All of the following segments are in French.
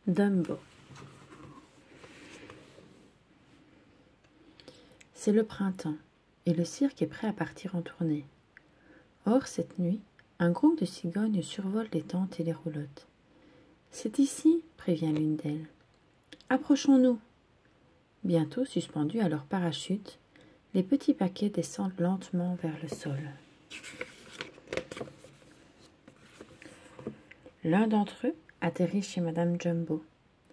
Dumbo. C'est le printemps, et le cirque est prêt à partir en tournée. Or, cette nuit, un groupe de cigognes survole les tentes et les roulottes. « C'est ici, » prévient l'une d'elles. « Approchons-nous. » Bientôt suspendus à leur parachute, les petits paquets descendent lentement vers le sol. L'un d'entre eux atterrit chez Madame Jumbo.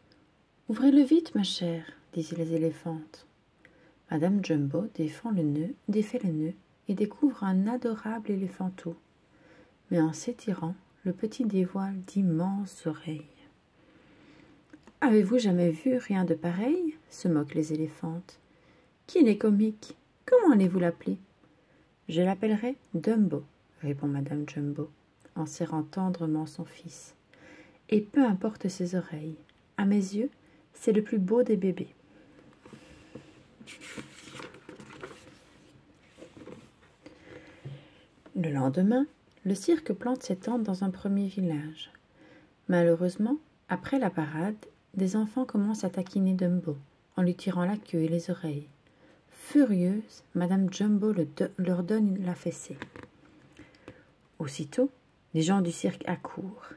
« Ouvrez-le vite, ma chère, » disent les éléphantes. Madame Jumbo défait le nœud et découvre un adorable éléphanteau. Mais en s'étirant, le petit dévoile d'immenses oreilles. « Avez-vous jamais vu rien de pareil ?» se moquent les éléphantes. « Qu'il est comique. Comment allez-vous l'appeler ?»« Je l'appellerai Dumbo, » répond Madame Jumbo, en serrant tendrement son fils. « Et peu importe ses oreilles. À mes yeux, c'est le plus beau des bébés. » Le lendemain, le cirque plante ses tentes dans un premier village. Malheureusement, après la parade, des enfants commencent à taquiner Dumbo, en lui tirant la queue et les oreilles. Furieuse, Madame Jumbo leur donne la fessée. Aussitôt, les gens du cirque accourent.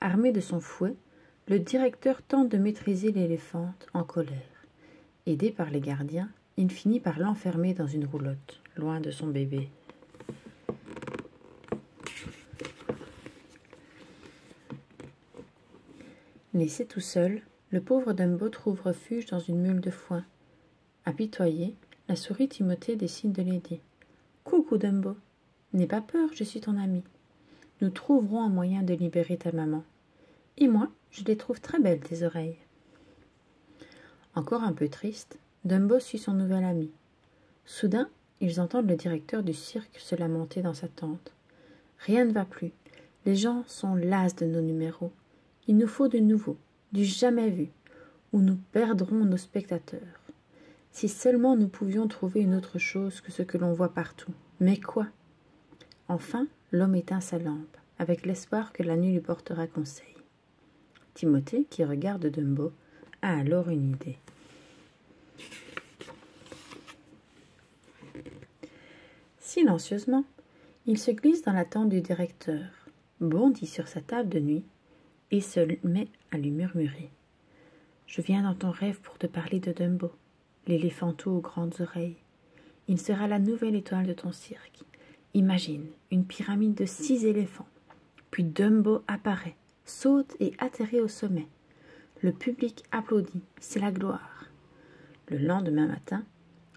Armé de son fouet, le directeur tente de maîtriser l'éléphante en colère. Aidé par les gardiens, il finit par l'enfermer dans une roulotte, loin de son bébé. Laissé tout seul, le pauvre Dumbo trouve refuge dans une mule de foin. Apitoyée, la souris Timothée décide de l'aider. « Coucou Dumbo, n'aie pas peur, je suis ton amie. Nous trouverons un moyen de libérer ta maman. Et moi, je les trouve très belles, tes oreilles. » Encore un peu triste, Dumbo suit son nouvel ami. Soudain, ils entendent le directeur du cirque se lamenter dans sa tente. « Rien ne va plus. Les gens sont las de nos numéros. Il nous faut du nouveau, du jamais vu, ou nous perdrons nos spectateurs. Si seulement nous pouvions trouver une autre chose que ce que l'on voit partout. Mais quoi ?» Enfin, l'homme éteint sa lampe, avec l'espoir que la nuit lui portera conseil. Timothée, qui regarde Dumbo, a alors une idée. Silencieusement, il se glisse dans la tente du directeur, bondit sur sa table de nuit et se met à lui murmurer. « Je viens dans ton rêve pour te parler de Dumbo, l'éléphanteau aux grandes oreilles. Il sera la nouvelle étoile de ton cirque. Imagine une pyramide de 6 éléphants. Puis Dumbo apparaît, saute et atterrit au sommet. Le public applaudit, c'est la gloire. » Le lendemain matin,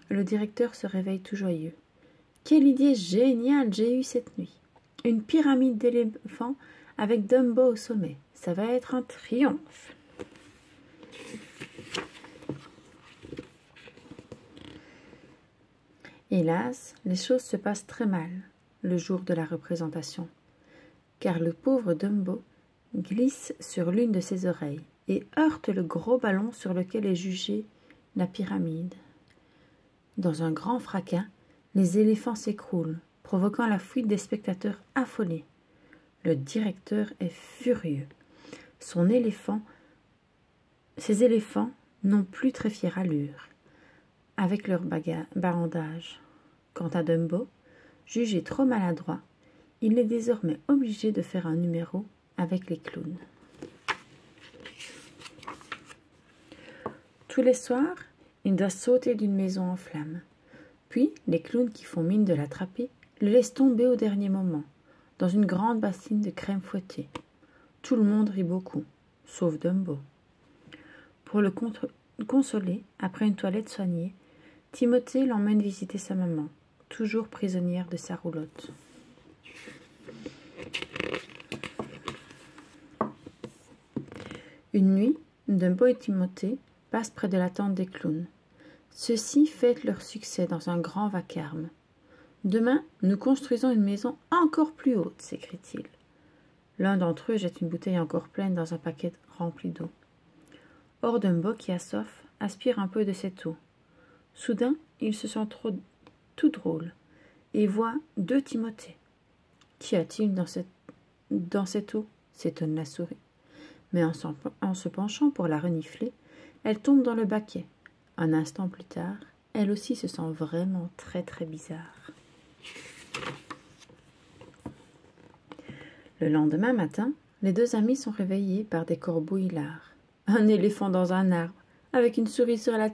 le directeur se réveille tout joyeux. « Quelle idée géniale j'ai eue cette nuit! Une pyramide d'éléphants avec Dumbo au sommet. Ça va être un triomphe. » Hélas, les choses se passent très mal le jour de la représentation, car le pauvre Dumbo glisse sur l'une de ses oreilles et heurte le gros ballon sur lequel est jugée la pyramide. Dans un grand fracas, les éléphants s'écroulent, provoquant la fuite des spectateurs affolés. Le directeur est furieux. Ces éléphants n'ont plus très fière allure, avec leur barandage. Quant à Dumbo, jugé trop maladroit, il est désormais obligé de faire un numéro avec les clowns. Tous les soirs, il doit sauter d'une maison en flammes. Puis, les clowns qui font mine de l'attraper le laissent tomber au dernier moment, dans une grande bassine de crème fouettée. Tout le monde rit beaucoup, sauf Dumbo. Pour le consoler, après une toilette soignée, Timothée l'emmène visiter sa maman, toujours prisonnière de sa roulotte. Une nuit, Dumbo et Timothée passent près de la tente des clowns. Ceux-ci fêtent leur succès dans un grand vacarme. « Demain, nous construisons une maison encore plus haute » s'écrie-t-il. L'un d'entre eux jette une bouteille encore pleine dans un paquet rempli d'eau. Or Dumbo, qui a soif, aspire un peu de cette eau. Soudain, il se sent tout drôle et voit 2 Timothées. « Qu'y a-t-il dans cette eau ?» s'étonne la souris. mais en se penchant pour la renifler, elle tombe dans le baquet. Un instant plus tard, elle aussi se sent vraiment très très bizarre. Le lendemain matin, les deux amies sont réveillées par des corbeaux hilars. Un éléphant dans un arbre, avec une souris sur la